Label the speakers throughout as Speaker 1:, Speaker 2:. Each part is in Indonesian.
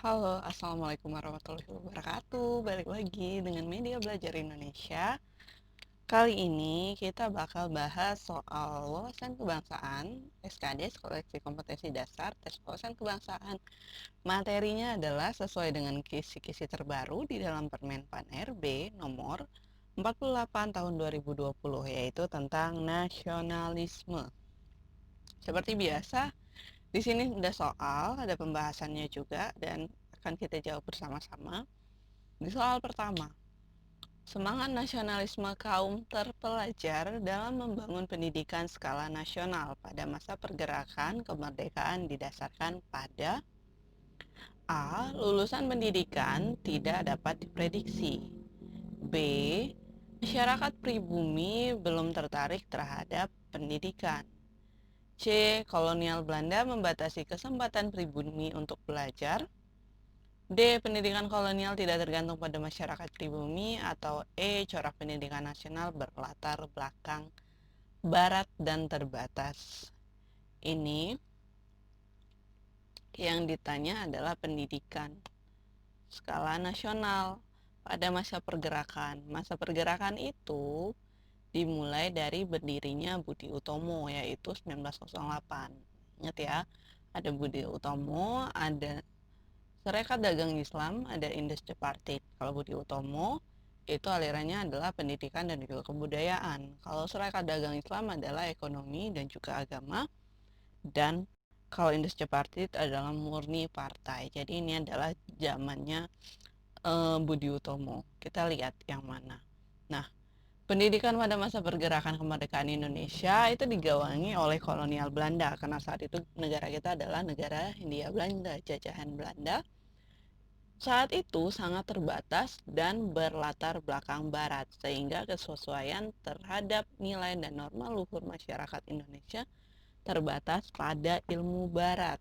Speaker 1: Halo, Assalamualaikum warahmatullahi wabarakatuh. Balik lagi dengan Media Belajar Indonesia. Kali ini kita bakal bahas soal wawasan kebangsaan, SKD, Koleksi Kompetensi Dasar, Tes Wawasan Kebangsaan. Materinya adalah sesuai dengan kisi-kisi terbaru di dalam Permen PAN RB nomor 48 tahun 2020, yaitu tentang nasionalisme. Seperti biasa, di sini ada soal, ada pembahasannya juga, dan akan kita jawab bersama-sama. Di soal pertama, semangat nasionalisme kaum terpelajar dalam membangun pendidikan skala nasional pada masa pergerakan kemerdekaan didasarkan pada A. Lulusan pendidikan tidak dapat diprediksi. B. Masyarakat pribumi belum tertarik terhadap pendidikan. C. Kolonial Belanda membatasi kesempatan pribumi untuk belajar. D. Pendidikan kolonial tidak tergantung pada masyarakat pribumi. Atau E. Corak pendidikan nasional berlatar belakang barat dan terbatas. Ini yang ditanya adalah pendidikan skala nasional pada masa pergerakan. Masa pergerakan itu dimulai dari berdirinya Budi Utomo, yaitu 1908. Ingat ya, ada Budi Utomo, ada Serikat Dagang Islam, ada Indus Tripartite. Kalau Budi Utomo itu alirannya adalah pendidikan dan juga kebudayaan. Kalau Serikat Dagang Islam adalah ekonomi dan juga agama. Dan kalau Indus Tripartite adalah murni partai. Jadi ini adalah zamannya Budi Utomo. Kita lihat yang mana. Nah, pendidikan pada masa pergerakan kemerdekaan Indonesia itu digawangi oleh kolonial Belanda, karena saat itu negara kita adalah negara Hindia Belanda, jajahan Belanda. Saat itu sangat terbatas dan berlatar belakang barat, sehingga kesesuaian terhadap nilai dan norma luhur masyarakat Indonesia terbatas pada ilmu barat.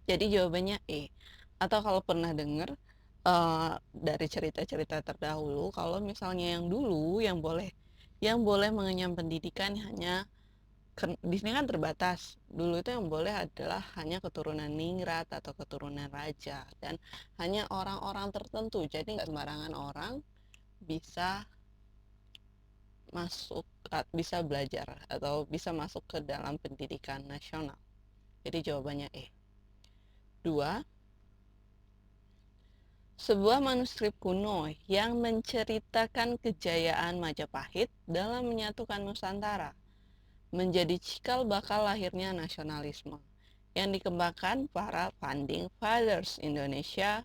Speaker 1: Jadi jawabannya E. Atau kalau pernah dengar dari cerita-cerita terdahulu, kalau misalnya yang dulu yang boleh mengenyam pendidikan hanya di sini kan terbatas. Dulu itu yang boleh adalah hanya keturunan ningrat atau keturunan raja, dan hanya orang-orang tertentu. Jadi nggak sembarangan orang bisa masuk, bisa belajar atau bisa masuk ke dalam pendidikan nasional. Jadi jawabannya E. 2. Sebuah manuskrip kuno yang menceritakan kejayaan Majapahit dalam menyatukan Nusantara menjadi cikal bakal lahirnya nasionalisme yang dikembangkan para founding fathers Indonesia.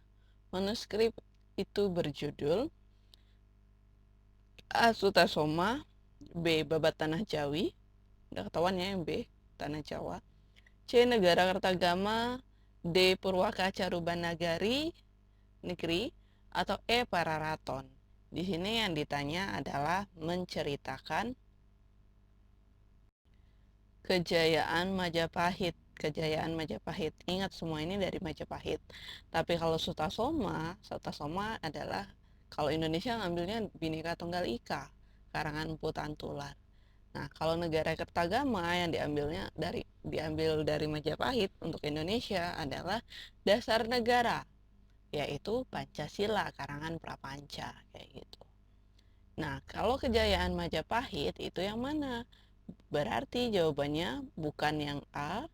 Speaker 1: Manuskrip itu berjudul A. Sutasoma, B. Babat Tanah Jawi, udah ketahuan ya yang B, Tanah Jawa. C. Negara Kertagama, D. Purwakaca Rubanagari Negeri, atau E. Pararaton. Di sini yang ditanya adalah menceritakan kejayaan Majapahit. Kejayaan Majapahit. Ingat semua ini dari Majapahit. Tapi kalau Sutasoma adalah, kalau Indonesia ngambilnya Bhinneka Tunggal Ika, karangan Empu Tantular. Nah, kalau negara Kertagama yang diambil dari Majapahit untuk Indonesia adalah Dasar Negara, yaitu Pancasila, karangan Prapanca, kayak gitu. Nah, kalau kejayaan Majapahit itu yang mana? Berarti jawabannya bukan yang A,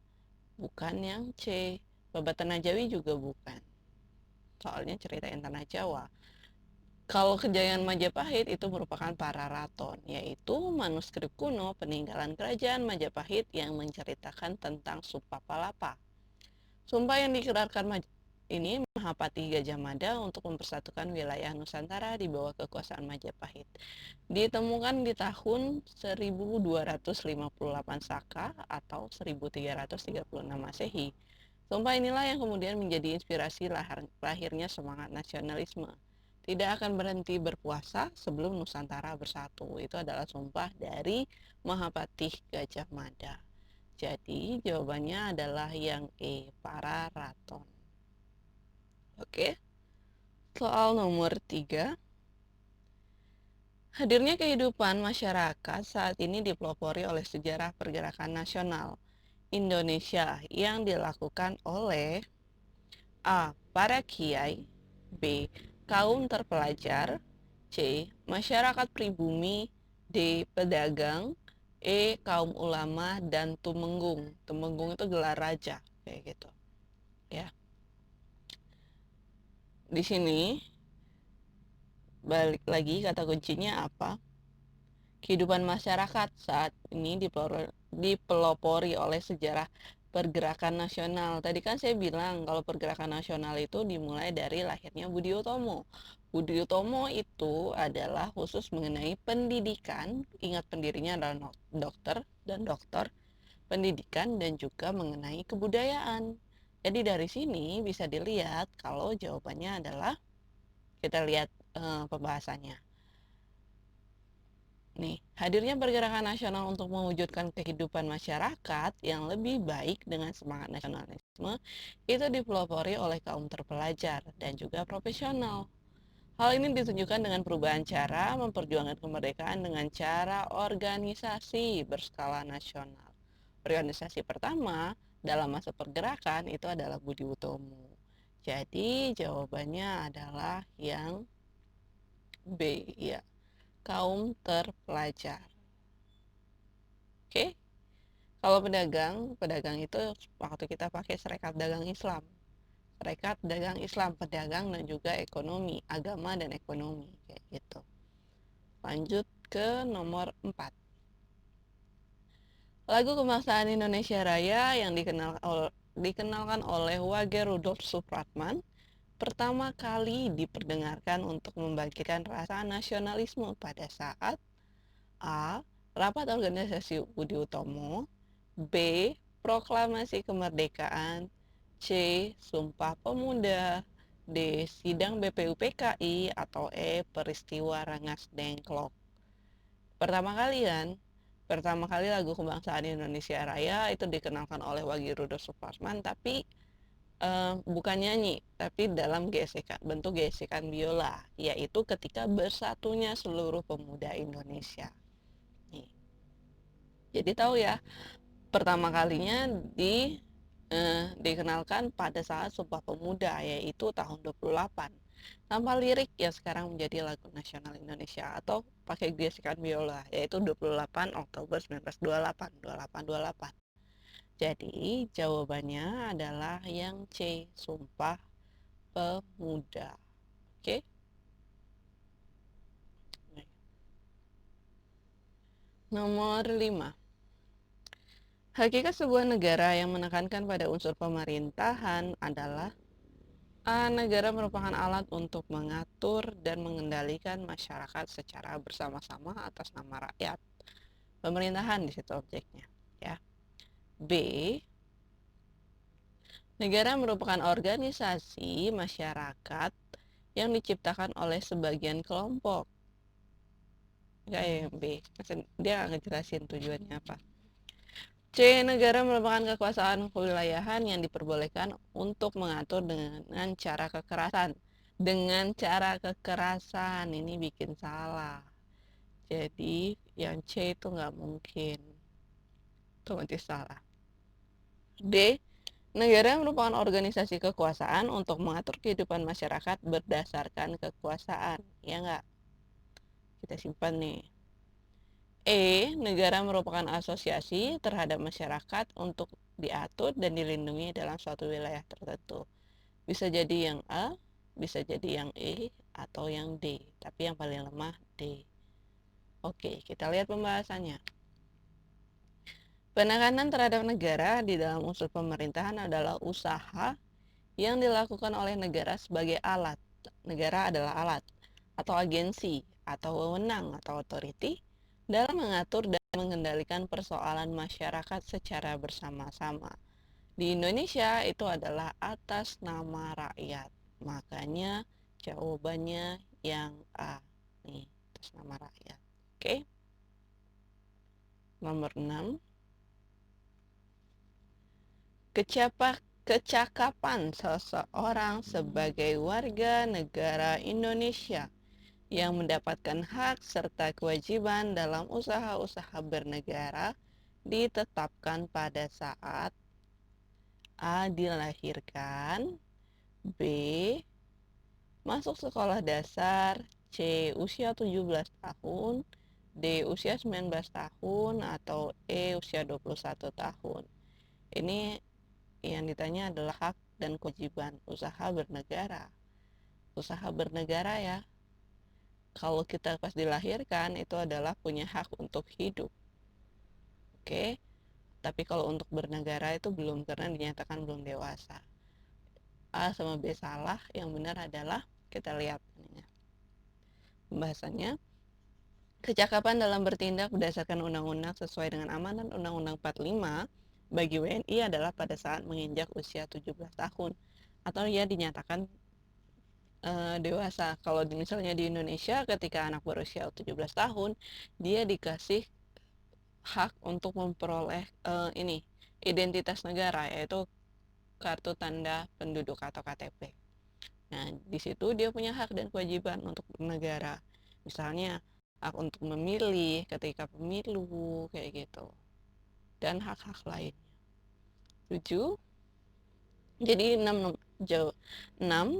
Speaker 1: bukan yang C. Babat Tanah Jawi juga bukan. Soalnya ceritain Tanah Jawa. Kalau kejayaan Majapahit itu merupakan Pararaton, yaitu manuskrip kuno peninggalan kerajaan Majapahit yang menceritakan tentang Sumpah Palapa. Sumpah yang dikeluarkan ini Mahapati Gajah Mada untuk mempersatukan wilayah Nusantara di bawah kekuasaan Majapahit. Ditemukan di tahun 1258 Saka atau 1336 Masehi. Sumpah inilah yang kemudian menjadi inspirasi lahirnya semangat nasionalisme. Tidak akan berhenti berpuasa sebelum Nusantara bersatu. Itu adalah sumpah dari Mahapati Gajah Mada. Jadi jawabannya adalah yang E, Pararaton. Oke. Soal nomor 3. Hadirnya kehidupan masyarakat saat ini dipelopori oleh sejarah pergerakan nasional Indonesia yang dilakukan oleh A. para kiai, B. kaum terpelajar, C. masyarakat pribumi, D. pedagang, E. kaum ulama, dan tumenggung. Tumenggung itu gelar raja, kayak gitu. Ya. Di sini balik lagi kata kuncinya apa? Kehidupan masyarakat saat ini dipelopori oleh sejarah pergerakan nasional. Tadi kan saya bilang kalau pergerakan nasional itu dimulai dari lahirnya Budi Utomo. Budi Utomo itu adalah khusus mengenai pendidikan, ingat pendirinya adalah dokter, pendidikan dan juga mengenai kebudayaan. Jadi dari sini bisa dilihat kalau jawabannya adalah, kita lihat pembahasannya. Nih, hadirnya pergerakan nasional untuk mewujudkan kehidupan masyarakat yang lebih baik dengan semangat nasionalisme itu dipelopori oleh kaum terpelajar dan juga profesional. Hal ini ditunjukkan dengan perubahan cara memperjuangkan kemerdekaan dengan cara organisasi berskala nasional. Organisasi pertama dalam masa pergerakan itu adalah Budi Utomo. Jadi jawabannya adalah yang B, ya, kaum terpelajar. Oke, kalau pedagang itu waktu kita pakai Serikat Dagang Islam. Serikat Dagang Islam, pedagang dan juga ekonomi, agama dan ekonomi, kayak gitu. Lanjut ke nomor 4. Lagu kebangsaan Indonesia Raya yang dikenalkan oleh Wage Rudolf Supratman pertama kali diperdengarkan untuk membangkitkan rasa nasionalisme pada saat A. Rapat organisasi Budi Utomo, B. Proklamasi kemerdekaan, C. Sumpah Pemuda, D. Sidang BPUPKI, atau E. Peristiwa Rengas Dengklok. Pertama kali lagu kebangsaan Indonesia Raya itu dikenalkan oleh Wage Rudolf Supratman, tapi bukan nyanyi, tapi dalam bentuk gesekan biola, yaitu ketika bersatunya seluruh pemuda Indonesia. Nih. Jadi tahu ya, pertama kalinya dikenalkan pada saat Sumpah Pemuda, yaitu tahun 28, tanpa lirik yang sekarang menjadi lagu nasional Indonesia, atau pakai gesekan biola, yaitu 28 Oktober 1928, 28. Jadi jawabannya adalah yang C, Sumpah Pemuda. Oke. Nomor 5. Hakikat sebuah negara yang menekankan pada unsur pemerintahan adalah A. Negara merupakan alat untuk mengatur dan mengendalikan masyarakat secara bersama-sama atas nama rakyat. Pemerintahan di situ objeknya, ya. B. Negara merupakan organisasi masyarakat yang diciptakan oleh sebagian kelompok. Enggak ya, yang B. Dia nggak ngejelasin tujuannya apa. C. Negara merupakan kekuasaan kewilayahan yang diperbolehkan untuk mengatur dengan cara kekerasan. Dengan cara kekerasan, ini bikin salah. Jadi yang C itu nggak mungkin. Otomatis salah. D. Negara merupakan organisasi kekuasaan untuk mengatur kehidupan masyarakat berdasarkan kekuasaan. Ya nggak? Kita simpan nih. E. Negara merupakan asosiasi terhadap masyarakat untuk diatur dan dilindungi dalam suatu wilayah tertentu. Bisa jadi yang A, bisa jadi yang E, atau yang D. Tapi yang paling lemah D. Oke, kita lihat pembahasannya. Penekanan terhadap negara di dalam unsur pemerintahan adalah usaha yang dilakukan oleh negara sebagai alat. Negara adalah alat atau agensi atau wewenang atau otoriti dalam mengatur dan mengendalikan persoalan masyarakat secara bersama-sama. Di Indonesia itu adalah atas nama rakyat. Makanya jawabannya yang A. Nih, atas nama rakyat. Oke. Nomor 6. Kecakapan seseorang sebagai warga negara Indonesia yang mendapatkan hak serta kewajiban dalam usaha-usaha bernegara ditetapkan pada saat A. dilahirkan, B. Masuk sekolah dasar. C. Usia 17 tahun. D. Usia 19 tahun. Atau E. Usia 21 tahun. Ini yang ditanya adalah hak dan kewajiban usaha bernegara. Usaha bernegara ya. Kalau kita pas dilahirkan itu adalah punya hak untuk hidup. Oke. Tapi kalau untuk bernegara itu belum, karena dinyatakan belum dewasa. A sama B salah, yang benar adalah kita lihat pembahasannya. Kecakapan dalam bertindak berdasarkan undang-undang sesuai dengan amanat Undang-Undang 45 bagi WNI adalah pada saat menginjak usia 17 tahun atau ia dinyatakan dewasa. Kalau misalnya di Indonesia ketika anak berusia 17 tahun dia dikasih hak untuk memperoleh ini identitas negara, yaitu kartu tanda penduduk atau KTP. Nah, di situ dia punya hak dan kewajiban untuk bernegara. Misalnya hak untuk memilih ketika pemilu kayak gitu. Dan hak-hak lainnya. 7. Jadi 6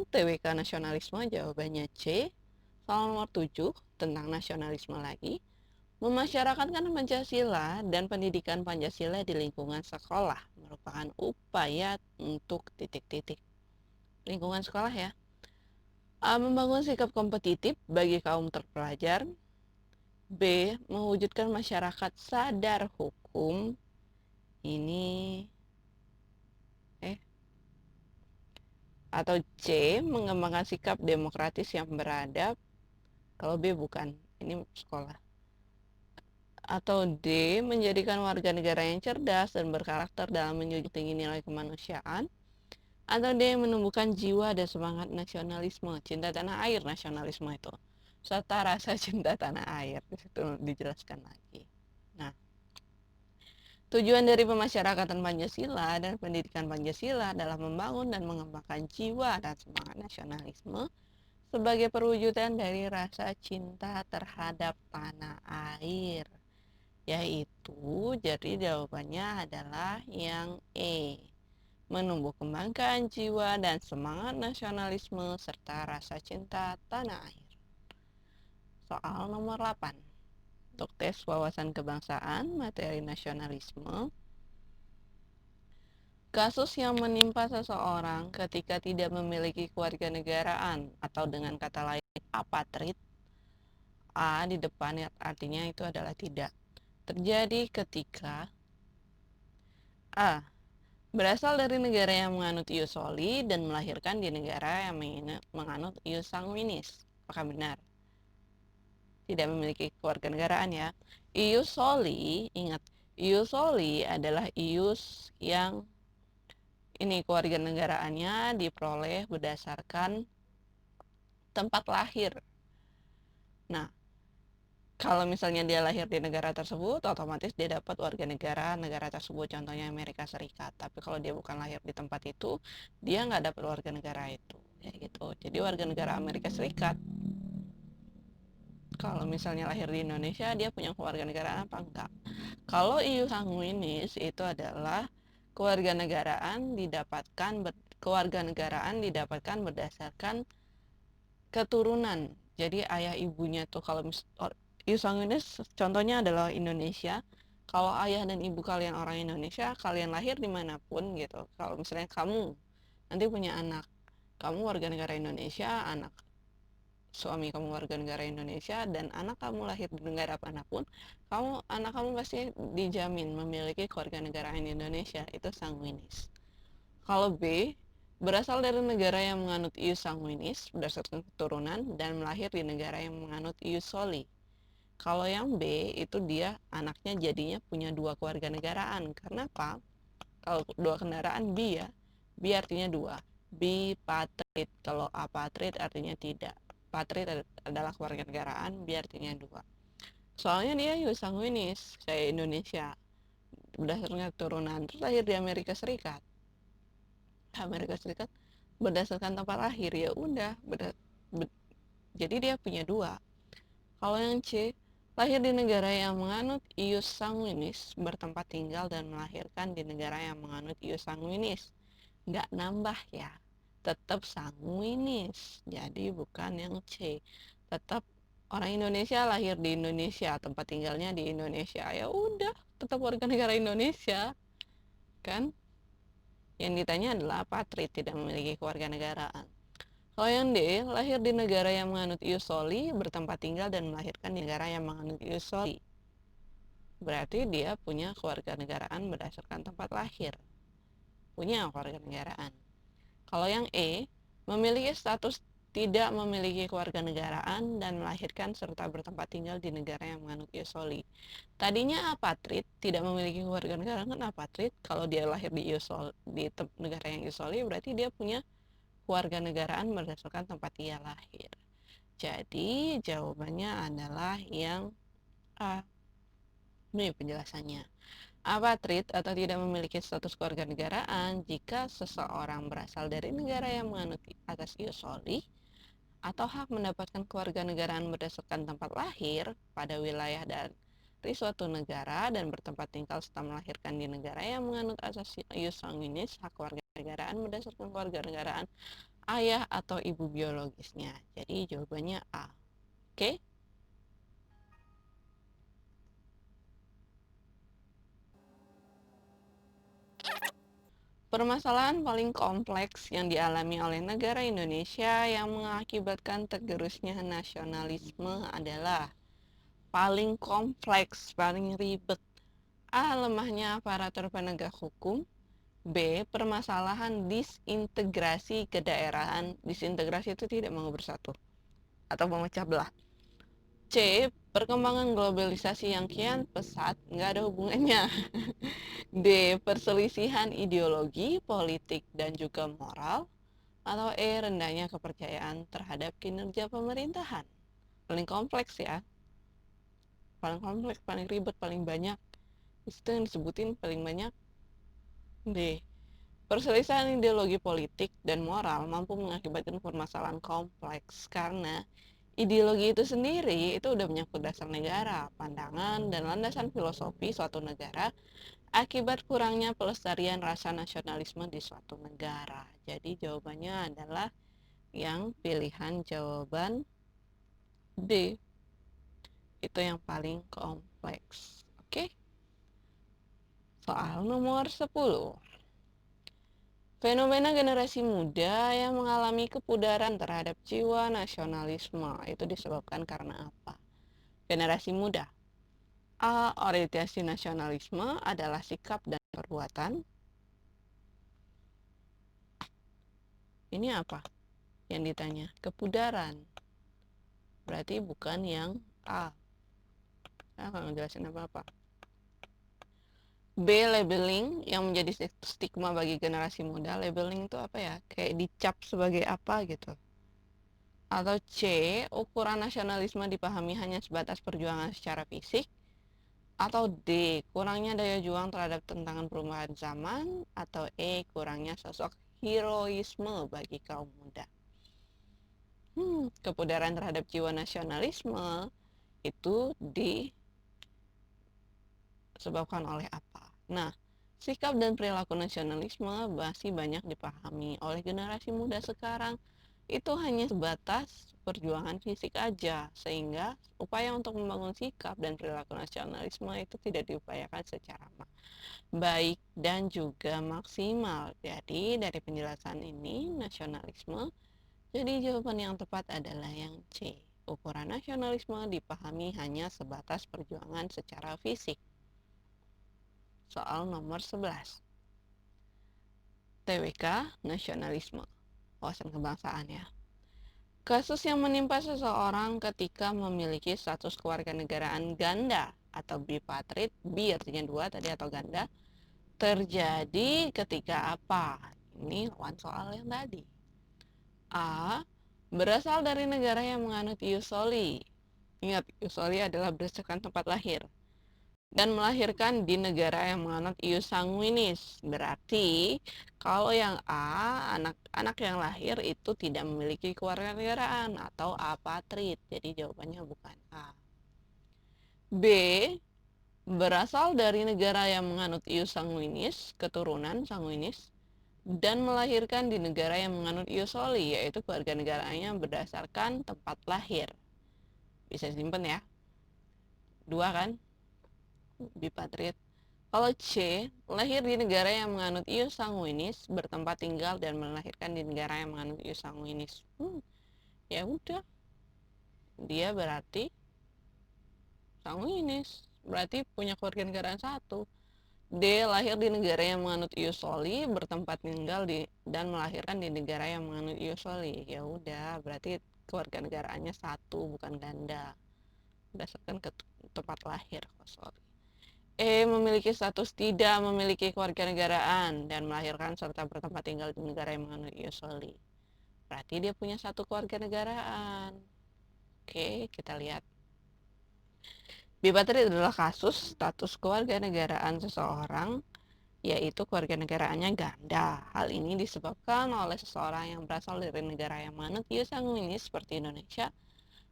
Speaker 1: TWK nasionalisme jawabannya C. Soal nomor 7 tentang nasionalisme lagi. Memasyarakatkan Pancasila dan pendidikan Pancasila di lingkungan sekolah merupakan upaya untuk titik-titik. Lingkungan sekolah ya. A. Membangun sikap kompetitif bagi kaum terpelajar. B. Mewujudkan masyarakat sadar hukum. Ini atau C. Mengembangkan sikap demokratis yang beradab. Kalau B bukan, ini sekolah. Atau D. Menjadikan warga negara yang cerdas dan berkarakter dalam menjunjung tinggi nilai kemanusiaan. Atau D. Menumbuhkan jiwa dan semangat nasionalisme, cinta tanah air, nasionalisme itu serta rasa cinta tanah air. Itu dijelaskan lagi. Nah, tujuan dari pemasyarakatan Pancasila dan pendidikan Pancasila adalah membangun dan mengembangkan jiwa dan semangat nasionalisme sebagai perwujudan dari rasa cinta terhadap tanah air. Yaitu, jadi jawabannya adalah yang E. Menumbuh kembangkan jiwa dan semangat nasionalisme serta rasa cinta tanah air. Soal nomor 8. Untuk tes wawasan kebangsaan, materi nasionalisme. Kasus yang menimpa seseorang ketika tidak memiliki kewarganegaraan atau dengan kata lain apatrid. A di depan artinya itu adalah tidak. Terjadi ketika A. Berasal dari negara yang menganut ius soli dan melahirkan di negara yang menganut ius sanguinis. Apakah benar? Tidak memiliki kewarganegaraan ya. Ius soli, ingat, ius soli adalah ius yang ini kewarganegaraannya diperoleh berdasarkan tempat lahir. Nah, kalau misalnya dia lahir di negara tersebut, otomatis dia dapat warga negara negara tersebut, contohnya Amerika Serikat. Tapi kalau dia bukan lahir di tempat itu, dia nggak dapat warga negara itu. Ya gitu. Jadi warga negara Amerika Serikat, kalau misalnya lahir di Indonesia, dia punya kewarganegaraan apa enggak? Kalau ius sanguinis itu adalah kewarganegaraan didapatkan berdasarkan keturunan. Jadi ayah ibunya tuh kalau ius sanguinis contohnya adalah Indonesia. Kalau ayah dan ibu kalian orang Indonesia, kalian lahir dimanapun gitu. Kalau misalnya kamu nanti punya anak, kamu warga negara Indonesia, suami kamu warga negara Indonesia, dan anak kamu lahir di negara manapun, anak kamu pasti dijamin memiliki kewarganegaraan Indonesia. Itu sanguinis. Kalau B, berasal dari negara yang menganut ius sanguinis berdasarkan keturunan dan melahir di negara yang menganut ius soli. Kalau yang B itu dia anaknya jadinya punya dua kewarganegaraan. Kenapa? Kalau dua kendaraan B ya. B artinya dua. B patrid. Kalau apatrid artinya tidak. Patrid adalah kewarganegaraan, B artinya dua. Soalnya dia ius sanguinis kayak Indonesia. Berdasarkan keturunan terus lahir di Amerika Serikat. Berdasarkan tempat lahir ya udah jadi dia punya dua. Kalau yang C, lahir di negara yang menganut ius sanguinis, bertempat tinggal dan melahirkan di negara yang menganut ius sanguinis. Nggak nambah ya. tetap sanguinis. Jadi bukan yang C. Tetap orang Indonesia, lahir di Indonesia, tempat tinggalnya di Indonesia. Ya udah, tetap warga negara Indonesia. Kan? Yang ditanya adalah apatrid, tidak memiliki kewarganegaraan. Kalau yang D, lahir di negara yang menganut ius soli, bertempat tinggal dan melahirkan di negara yang menganut ius soli. Berarti dia punya kewarganegaraan berdasarkan tempat lahir. Punya kewarganegaraan. Kalau yang E, memiliki status tidak memiliki kewarganegaraan dan melahirkan serta bertempat tinggal di negara yang menganut ius soli. Tadinya apatrid, tidak memiliki kewarganegaraan, kan apatrid. Kalau dia lahir di negara yang ius soli, berarti dia punya kewarganegaraan berdasarkan tempat ia lahir. Jadi jawabannya adalah yang A. Ini penjelasannya. Apatrid atau tidak memiliki status kewarganegaraan jika seseorang berasal dari negara yang menganut asas ius soli atau hak mendapatkan kewarganegaraan berdasarkan tempat lahir pada wilayah dari suatu negara dan bertempat tinggal setelah melahirkan di negara yang menganut asas ius sanguinis. Hak kewarganegaraan berdasarkan kewarganegaraan ayah atau ibu biologisnya. Jadi jawabannya A. Oke? Permasalahan paling kompleks yang dialami oleh negara Indonesia yang mengakibatkan tergerusnya nasionalisme adalah paling kompleks, paling ribet. A. Lemahnya aparatur penegak hukum. B. Permasalahan disintegrasi kedaerahan. Disintegrasi itu tidak mau bersatu atau memecah belah. C. Perkembangan globalisasi yang kian pesat, nggak ada hubungannya. D. Perselisihan ideologi, politik, dan juga moral. Atau E. Rendahnya kepercayaan terhadap kinerja pemerintahan. Paling kompleks ya. Paling kompleks, paling ribet, paling banyak. Itu yang disebutin paling banyak. D. Perselisihan ideologi politik dan moral mampu mengakibatkan permasalahan kompleks karena ideologi itu sendiri itu udah menyangkut dasar negara, pandangan, dan landasan filosofi suatu negara akibat kurangnya pelestarian rasa nasionalisme di suatu negara. Jadi jawabannya adalah yang pilihan jawaban D. Itu yang paling kompleks. Oke? Soal nomor 10. Fenomena generasi muda yang mengalami kepudaran terhadap jiwa nasionalisme itu disebabkan karena apa? Generasi muda. A. Orientasi nasionalisme adalah sikap dan perbuatan. Ini apa yang ditanya? Kepudaran. Berarti bukan yang A. Saya akan menjelaskan apa-apa. B. Labeling yang menjadi stigma bagi generasi muda. Labeling itu apa ya? Kayak dicap sebagai apa gitu. Atau C. Ukuran nasionalisme dipahami hanya sebatas perjuangan secara fisik. Atau D. Kurangnya daya juang terhadap tantangan perubahan zaman. Atau E. Kurangnya sosok heroisme bagi kaum muda. Kepudaran terhadap jiwa nasionalisme itu disebabkan oleh apa? Nah, sikap dan perilaku nasionalisme masih banyak dipahami oleh generasi muda sekarang. Itu hanya sebatas perjuangan fisik aja, sehingga upaya untuk membangun sikap dan perilaku nasionalisme itu tidak diupayakan secara baik dan juga maksimal. Jadi dari penjelasan ini, nasionalisme, jadi jawaban yang tepat adalah yang C. Ukuran nasionalisme dipahami hanya sebatas perjuangan secara fisik. Soal nomor 11. TWK, nasionalisme, wawasan kebangsaan ya. Kasus yang menimpa seseorang ketika memiliki status kewarganegaraan ganda atau bipatrid, bi artinya dua tadi atau ganda, terjadi ketika apa? Ini lawan soal yang tadi. A. Berasal dari negara yang menganut ius soli. Ingat, ius soli adalah berdasarkan tempat lahir. Dan melahirkan di negara yang menganut ius sanguinis. Berarti kalau yang A, anak-anak yang lahir itu tidak memiliki kewarganegaraan atau apatrid. Jadi jawabannya bukan A. B. Berasal dari negara yang menganut ius sanguinis, keturunan sanguinis, dan melahirkan di negara yang menganut ius soli, yaitu kewarganegaraannya berdasarkan tempat lahir. Bisa simpen ya. 2 kan? Bipatriot. Kalau C, lahir di negara yang menganut ius sanguinis, bertempat tinggal dan melahirkan di negara yang menganut ius sanguinis. Ya udah. Dia berarti sanguinis. Berarti punya kewarganegaraan satu. D, lahir di negara yang menganut ius soli, bertempat tinggal dan melahirkan di negara yang menganut ius soli. Ya udah, berarti kewarganegaraannya satu, bukan ganda. Berdasarkan ke tempat lahir. Sorry. E, memiliki status tidak memiliki kewarganegaraan dan melahirkan serta bertempat tinggal di negara yang menganut ius soli. Berarti dia punya satu kewarganegaraan. Oke, kita lihat. Bipatriot adalah kasus status kewarganegaraan seseorang, yaitu kewarganegaraannya ganda. Hal ini disebabkan oleh seseorang yang berasal dari negara yang menganut ius sanguinis seperti Indonesia,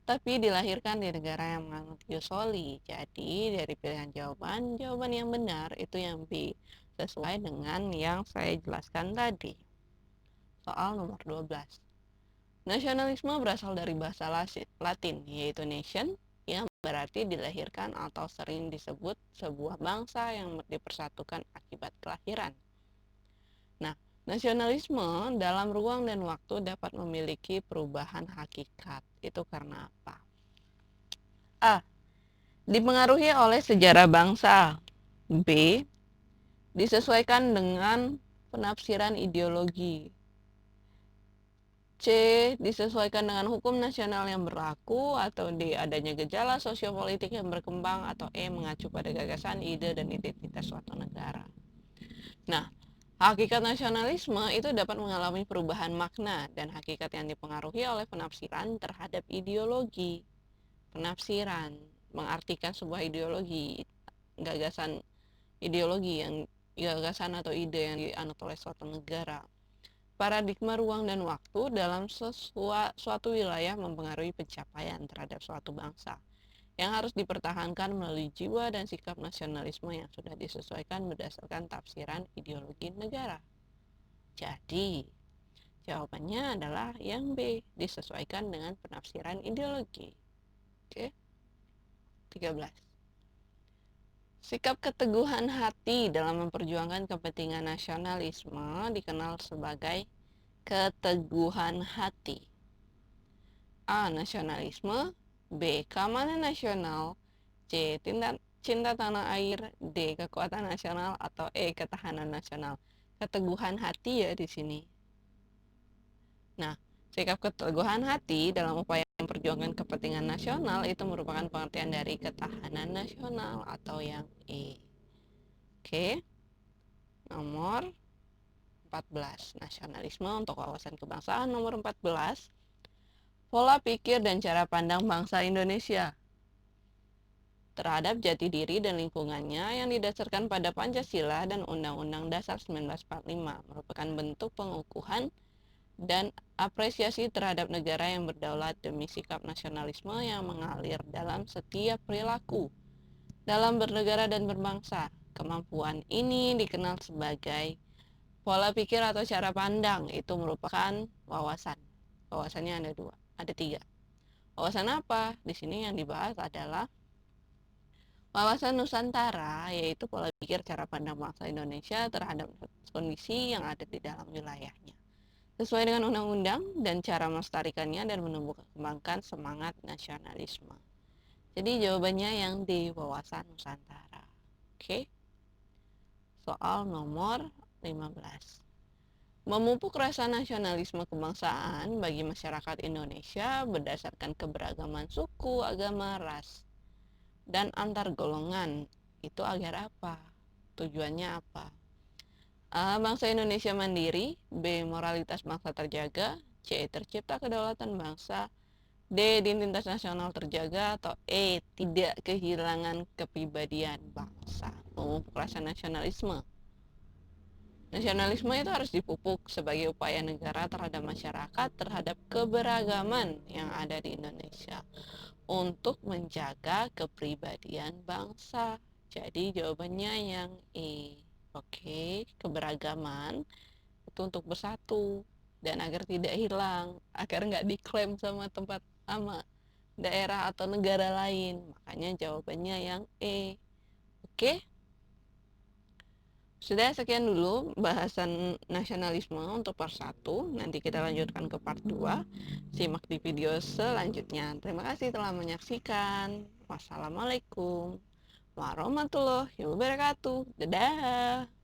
Speaker 1: tapi dilahirkan di negara yang menganut ius soli. Jadi dari pilihan jawaban yang benar itu yang B, sesuai dengan yang saya jelaskan tadi. Soal nomor 12. Nasionalisme berasal dari bahasa Latin, yaitu nation, yang berarti dilahirkan atau sering disebut sebuah bangsa yang dipersatukan akibat kelahiran. Nah, nasionalisme dalam ruang dan waktu dapat memiliki perubahan hakikat. Itu karena apa? A. Dipengaruhi oleh sejarah bangsa. B. Disesuaikan dengan penafsiran ideologi. C. Disesuaikan dengan hukum nasional yang berlaku. Atau D. Adanya gejala sosiopolitik yang berkembang. Atau E. Mengacu pada gagasan, ide, dan identitas suatu negara. Nah, hakikat nasionalisme itu dapat mengalami perubahan makna dan hakikat yang dipengaruhi oleh penafsiran terhadap ideologi. Penafsiran mengartikan sebuah ideologi, gagasan ideologi yang gagasan atau ide yang dianut oleh suatu negara. Paradigma ruang dan waktu dalam suatu wilayah mempengaruhi pencapaian terhadap suatu bangsa yang harus dipertahankan melalui jiwa dan sikap nasionalisme yang sudah disesuaikan berdasarkan tafsiran ideologi negara. Jadi, jawabannya adalah yang B, disesuaikan dengan penafsiran ideologi. Oke. 13. Sikap keteguhan hati dalam memperjuangkan kepentingan nasionalisme dikenal sebagai keteguhan hati. A. Nasionalisme. B. Keamanan nasional. C. Cinta tanah air. D. Kekuatan nasional. Atau E. Ketahanan nasional. Keteguhan hati ya di sini. Nah, sikap keteguhan hati dalam upaya memperjuangkan kepentingan nasional itu merupakan pengertian dari ketahanan nasional atau yang E. Oke. Nomor 14. Nasionalisme untuk wawasan kebangsaan. Nomor 14. Pola pikir dan cara pandang bangsa Indonesia terhadap jati diri dan lingkungannya yang didasarkan pada Pancasila dan Undang-Undang Dasar 1945 merupakan bentuk pengukuhan dan apresiasi terhadap negara yang berdaulat demi sikap nasionalisme yang mengalir dalam setiap perilaku dalam bernegara dan berbangsa. Kemampuan ini dikenal sebagai pola pikir atau cara pandang. Itu merupakan wawasan. Wawasannya ada 3. Wawasan apa? Di sini yang dibahas adalah wawasan Nusantara, yaitu pola pikir cara pandang bangsa Indonesia terhadap kondisi yang ada di dalam wilayahnya, sesuai dengan undang-undang dan cara melestarikannya dan menumbuh kembangkan semangat nasionalisme. Jadi jawabannya yang di wawasan Nusantara. Oke. Soal nomor 15. Memupuk rasa nasionalisme kebangsaan bagi masyarakat Indonesia berdasarkan keberagaman suku, agama, ras, dan antar golongan. Itu agar apa? Tujuannya apa? A. Bangsa Indonesia mandiri. B. Moralitas bangsa terjaga. C. Tercipta kedaulatan bangsa. D. Identitas nasional terjaga. Atau E. Tidak kehilangan kepribadian bangsa. Memupuk rasa nasionalisme. Nasionalisme itu harus dipupuk sebagai upaya negara terhadap masyarakat terhadap keberagaman yang ada di Indonesia untuk menjaga kepribadian bangsa. Jadi jawabannya yang E. Oke, keberagaman itu untuk bersatu dan agar tidak hilang, agar nggak diklaim sama daerah atau negara lain. Makanya jawabannya yang E. Oke? Sudah, sekian dulu bahasan nasionalisme untuk part 1. Nanti kita lanjutkan ke part 2. Simak di video selanjutnya. Terima kasih telah menyaksikan. Wassalamualaikum warahmatullahi wabarakatuh. Dadah.